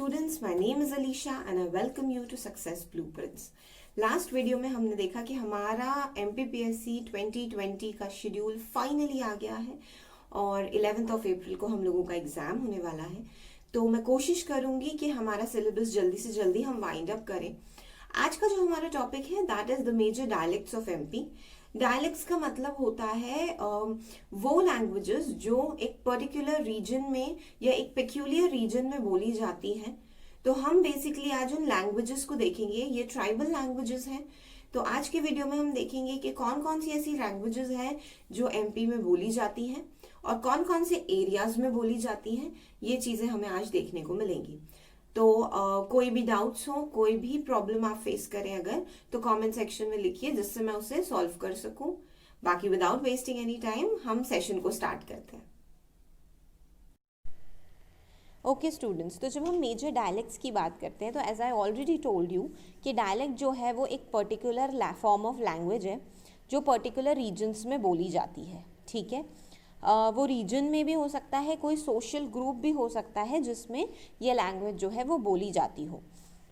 students, my name is Alicia and I welcome you to Success Blueprints. Last video में हमने देखा कि हमारा MPPSC 2020 का शेड्यूल फाइनली आ गया है और 11th ऑफ अप्रैल को हम लोगों का एग्जाम होने वाला है। तो मैं कोशिश करूंगी कि हमारा सिलेबस जल्दी से जल्दी हम वाइंड अप करें। आज का जो हमारा टॉपिक है that is the major dialects of MP। Dialects का मतलब होता है वो लैंग्वेजेस जो एक पर्टिकुलर रीजन में या एक पेक्यूलियर रीजन में बोली जाती हैं। तो हम बेसिकली आज उन लैंग्वेजेस को देखेंगे। ये ट्राइबल लैंग्वेजेस हैं। तो आज के वीडियो में हम देखेंगे कि कौन कौन सी ऐसी लैंग्वेजेस हैं जो MP में बोली जाती हैं और कौन कौन से एरियाज में बोली जाती हैं। ये चीजें हमें आज देखने को मिलेंगी। तो कोई भी डाउट्स हो, कोई भी प्रॉब्लम आप फेस करें अगर, तो कमेंट सेक्शन में लिखिए जिससे मैं उसे सॉल्व कर सकूं। बाकी विदाउट वेस्टिंग एनी टाइम हम सेशन को स्टार्ट करते हैं। ओके स्टूडेंट्स, तो जब हम मेजर डायलेक्ट्स की बात करते हैं तो as I already told you कि डायलेक्ट जो है वो एक पर्टिकुलर फॉर्म ऑफ लैंग्वेज है जो पर्टिकुलर रीजन्स में बोली जाती है। ठीक है, वो रीजन में भी हो सकता है, कोई सोशल ग्रुप भी हो सकता है जिसमें ये लैंग्वेज जो है वो बोली जाती हो।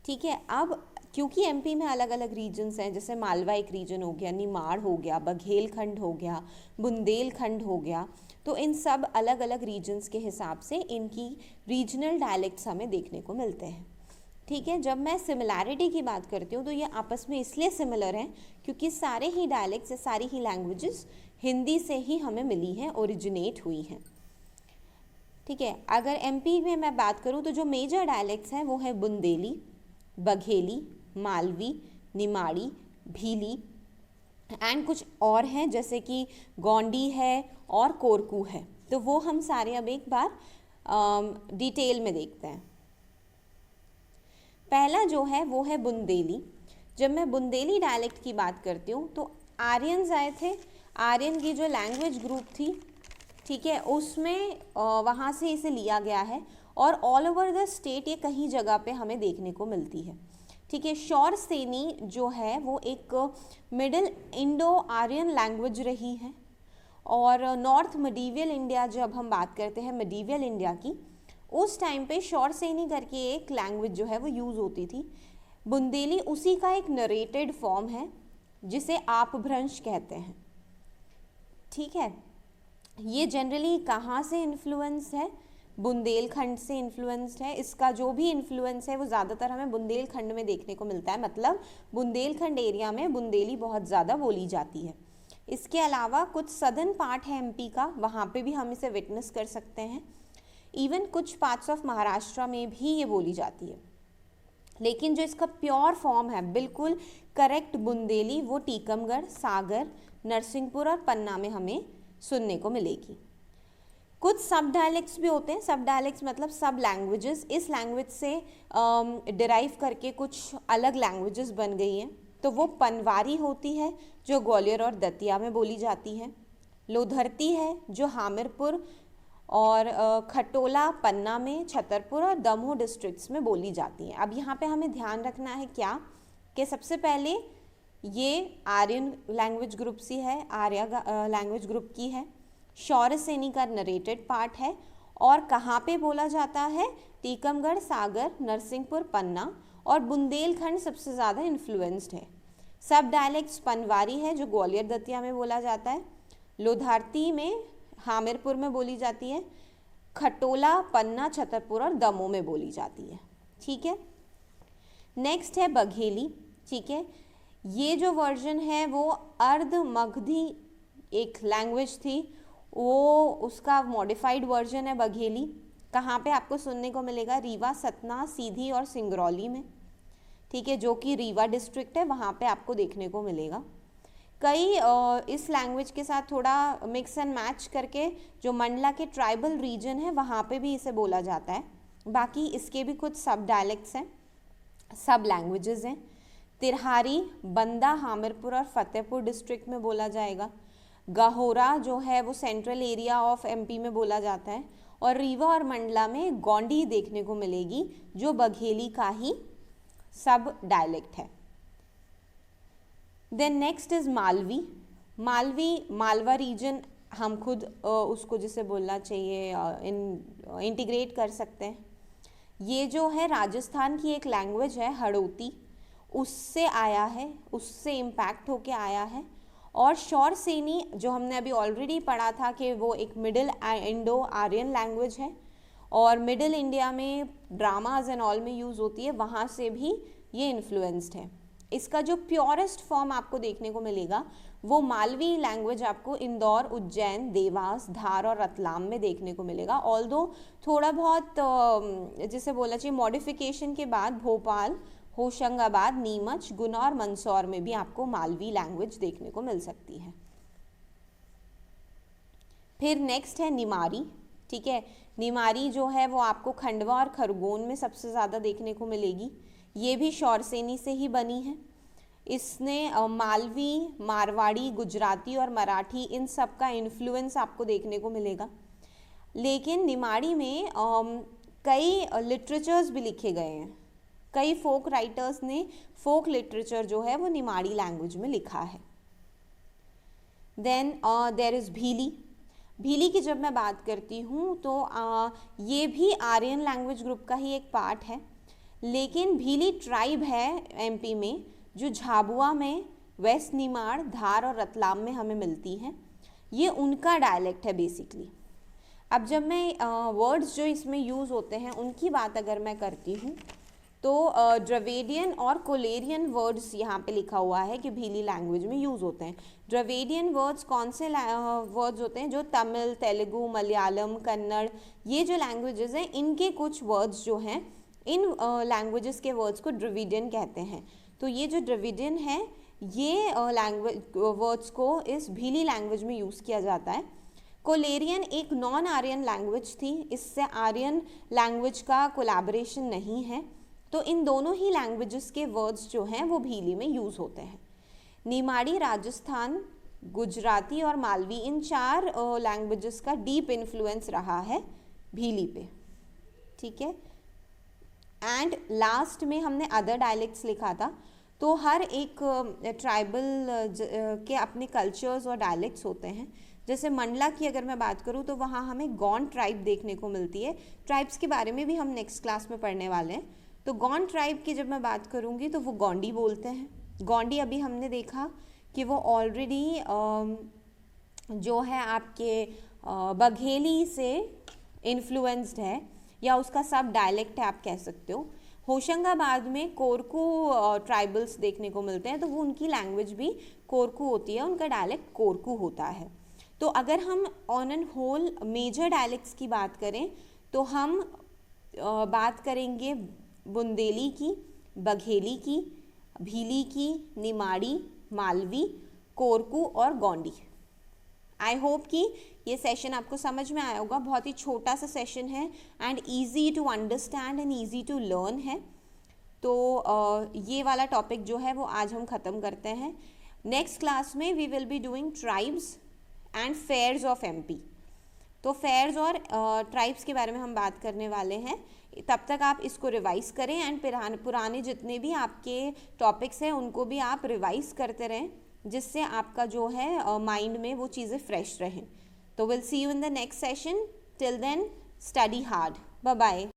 ठीक है, अब क्योंकि MP में अलग अलग रीजन्स हैं, जैसे मालवा एक रीजन हो गया, निमाड़ हो गया, बघेलखंड हो गया, बुंदेलखंड हो गया, तो इन सब अलग अलग रीजन्स के हिसाब से इनकी रीजनल डायलेक्ट्स हमें देखने को मिलते हैं। ठीक है, जब मैं सिमिलैरिटी की बात करती हूँ तो ये आपस में इसलिए सिमिलर हैं क्योंकि सारे ही डायलेक्ट्स, सारी ही लैंग्वेजेस हिंदी से ही हमें मिली हैं, ओरिजिनेट हुई हैं। ठीक है, अगर MP में मैं बात करूँ तो जो मेजर डायलेक्ट्स हैं वो है बुंदेली, बघेली, मालवी, निमाड़ी, भीली एंड कुछ और हैं जैसे कि गोंडी है और कोरकू है। तो वो हम सारे अब एक बार डिटेल में देखते हैं। पहला जो है वो है बुंदेली। जब मैं बुंदेली डायलेक्ट की बात करती हूँ तो आर्यंस आए थे, आर्यन की जो लैंग्वेज ग्रुप थी, ठीक है, उसमें वहाँ से इसे लिया गया है और ऑल ओवर द स्टेट ये कहीं जगह पे हमें देखने को मिलती है। ठीक है, शौर सेनी जो है वो एक मिडिल इंडो आर्यन लैंग्वेज रही है और नॉर्थ मिडीवियल इंडिया, जब हम बात करते हैं मिडीवियल इंडिया की, उस टाइम पे शौर सेनी करके एक लैंग्वेज जो है वो यूज़ होती थी। बुंदेली उसी का एक नरेटेड फॉर्म है जिसे आपभ्रंश कहते हैं। ठीक है, ये जनरली कहाँ से इन्फ्लुएंस है? बुंदेलखंड से इन्फ्लुएंस्ड है। इसका जो भी इन्फ्लुएंस है वो ज़्यादातर हमें बुंदेलखंड में देखने को मिलता है, मतलब बुंदेलखंड एरिया में बुंदेली बहुत ज़्यादा बोली जाती है। इसके अलावा कुछ सदर्न पार्ट है MP का, वहाँ पे भी हम इसे विटनेस कर सकते हैं। इवन कुछ पार्ट्स ऑफ महाराष्ट्र में भी ये बोली जाती है, लेकिन जो इसका प्योर फॉर्म है, बिल्कुल करेक्ट बुंदेली, वो टीकमगढ़, सागर, नरसिंहपुर और पन्ना में हमें सुनने को मिलेगी। कुछ सब डायलेक्ट्स भी होते हैं। सब डायलेक्ट्स मतलब सब लैंग्वेजेस, इस लैंग्वेज से डिराइव करके कुछ अलग लैंग्वेजेस बन गई हैं। तो वो पनवारी होती है जो ग्वालियर और दतिया में बोली जाती है, लोधरती है जो हामिरपुर और खटोला, पन्ना में, छतरपुर और दमोह डिस्ट्रिक्ट्स में बोली जाती है। अब यहाँ पे हमें ध्यान रखना है क्या कि सबसे पहले ये आर्यन लैंग्वेज ग्रुप सी है, आर्या लैंग्वेज ग्रुप की है, शौर्य सेनी का नरेटेड पार्ट है और कहाँ पे बोला जाता है? टीकमगढ़, सागर, नरसिंहपुर, पन्ना और बुंदेलखंड सबसे ज़्यादा इन्फ्लुएंस्ड है। सब डायलेक्ट्स पनवारी है जो ग्वालियर दतिया में बोला जाता है, लोधारती में हामिरपुर में बोली जाती है, खटोला, पन्ना, छतरपुर और दमोह में बोली जाती है। ठीक है, नेक्स्ट है बघेली। ठीक है, ये जो वर्जन है वो अर्ध मगधी एक लैंग्वेज थी, वो उसका मॉडिफाइड वर्जन है बघेली। कहाँ पे आपको सुनने को मिलेगा? रीवा, सतना, सीधी और सिंगरौली में। ठीक है, जो कि रीवा डिस्ट्रिक्ट है, वहाँ पे आपको देखने को मिलेगा। कई इस लैंग्वेज के साथ थोड़ा मिक्स एंड मैच करके जो मंडला के ट्राइबल रीजन है वहाँ पे भी इसे बोला जाता है। बाकी इसके भी कुछ सब डायलेक्ट्स हैं, सब लैंग्वेजेस हैं। तिरहारी, बंदा, हामिरपुर और फतेहपुर डिस्ट्रिक्ट में बोला जाएगा। गाहोरा जो है वो सेंट्रल एरिया ऑफ MP में बोला जाता है और रीवा और मंडला में गोंडी देखने को मिलेगी जो बघेली का ही सब डायलेक्ट है। Then next is Malvi. Malwa region हम खुद उसको जिसे बोलना चाहिए इंटीग्रेट कर सकते हैं। ये जो है राजस्थान की एक लैंग्वेज है हड़ौती, उससे आया है, उससे इम्पैक्ट होके आया है। और शौरसेनी जो हमने अभी ऑलरेडी पढ़ा था कि वो एक मिडिल इंडो आर्यन लैंग्वेज है और मिडिल इंडिया में ड्रामाज एंड ऑल में यूज़ होती है, वहाँ से भी ये इन्फ्लुएंस्ड है। इसका जो प्योरेस्ट फॉर्म आपको देखने को मिलेगा वो मालवी लैंग्वेज आपको इंदौर, उज्जैन, देवास, धार और रतलाम में देखने को मिलेगा। ऑल्दो थोड़ा बहुत जिसे बोला चाहिए मॉडिफिकेशन के बाद भोपाल, होशंगाबाद, नीमच, गुना और मंदसौर में भी आपको मालवी लैंग्वेज देखने को मिल सकती है। फिर नेक्स्ट है निमारी। ठीक है, निमारी जो है वो आपको खंडवा और खरगोन में सबसे ज़्यादा देखने को मिलेगी। ये भी शौरसेनी से ही बनी है। इसने मालवी, मारवाड़ी, गुजराती और मराठी इन सब का इन्फ्लुएंस आपको देखने को मिलेगा। लेकिन निमाड़ी में कई लिटरेचर्स भी लिखे गए हैं। कई फोक राइटर्स ने फोक लिटरेचर जो है वो निमाड़ी लैंग्वेज में लिखा है। देन देयर इज़ भीली। भीली की जब मैं बात करती हूँ तो ये भी आर्यन लैंग्वेज ग्रुप का ही एक पार्ट है, लेकिन भीली ट्राइब है एमपी में जो झाबुआ में, वेस्ट निमाड़, धार और रतलाम में हमें मिलती है। ये उनका डायलेक्ट है बेसिकली। अब जब मैं वर्ड्स जो इसमें यूज़ होते हैं उनकी बात अगर मैं करती हूँ तो द्रविडियन और कोलेरियन वर्ड्स यहाँ पे लिखा हुआ है कि भीली लैंग्वेज में यूज़ होते हैं। द्रविडियन वर्ड्स कौन से वर्ड्स होते हैं? जो तमिल, तेलुगु, मलयालम, कन्नड़, ये जो लैंग्वेजेस हैं इनके कुछ वर्ड्स जो हैं इन लैंग्वेजेस के वर्ड्स को द्रविडियन कहते हैं। तो ये जो द्रविडियन है ये लैंग्वेज वर्ड्स को इस भीली लैंग्वेज में यूज़ किया जाता है। कोलेरियन एक नॉन आर्यन लैंग्वेज थी, इससे आर्यन लैंग्वेज का कोलैबोरेशन नहीं है। तो इन दोनों ही लैंग्वेजेस के वर्ड्स जो हैं वो भीली में यूज़ होते हैं। निमाड़ी, राजस्थान, गुजराती और मालवी इन 4 लैंग्वेजेस का डीप इन्फ्लुएंस रहा है भीली पे। ठीक है, एंड लास्ट में हमने अदर डायलेक्ट्स लिखा था। तो हर एक ट्राइबल के अपने कल्चर्स और डायलेक्ट्स होते हैं। जैसे मंडला की अगर मैं बात करूँ तो वहाँ हमें गौंड ट्राइब देखने को मिलती है। ट्राइब्स के बारे में भी हम नेक्स्ट क्लास में पढ़ने वाले हैं। तो गौंड ट्राइब की जब मैं बात करूँगी तो वो गोंडी बोलते हैं। गोंडी अभी हमने देखा कि वो ऑलरेडी जो है आपके बघेली से इन्फ्लुएंस्ड है या उसका सब डायलेक्ट है आप कह सकते हो। होशंगाबाद में कोरकू ट्राइबल्स देखने को मिलते हैं, तो वो उनकी लैंग्वेज भी कोरकू होती है, उनका डायलेक्ट कोरकू होता है। तो अगर हम on an whole major dialects की बात करें तो हम बात करेंगे बुंदेली की, बघेली की, भीली की, निमाड़ी, मालवी, कोरकू और गोंडी। आई होप कि ये सेशन आपको समझ में आया होगा। बहुत ही छोटा सा सेशन है and easy to understand and easy to learn है। तो ये वाला टॉपिक जो है वो आज हम ख़त्म करते हैं। नेक्स्ट क्लास में we will be doing tribes and fairs of MP. तो फेयर्स और ट्राइब्स के बारे में हम बात करने वाले हैं। तब तक आप इसको रिवाइज करें एंड पुराने जितने भी आपके टॉपिक्स हैं उनको भी आप रिवाइज करते रहें, जिससे आपका जो है माइंड में वो चीज़ें फ्रेश रहें। तो will see you in the next session. Till then study hard. Bye bye.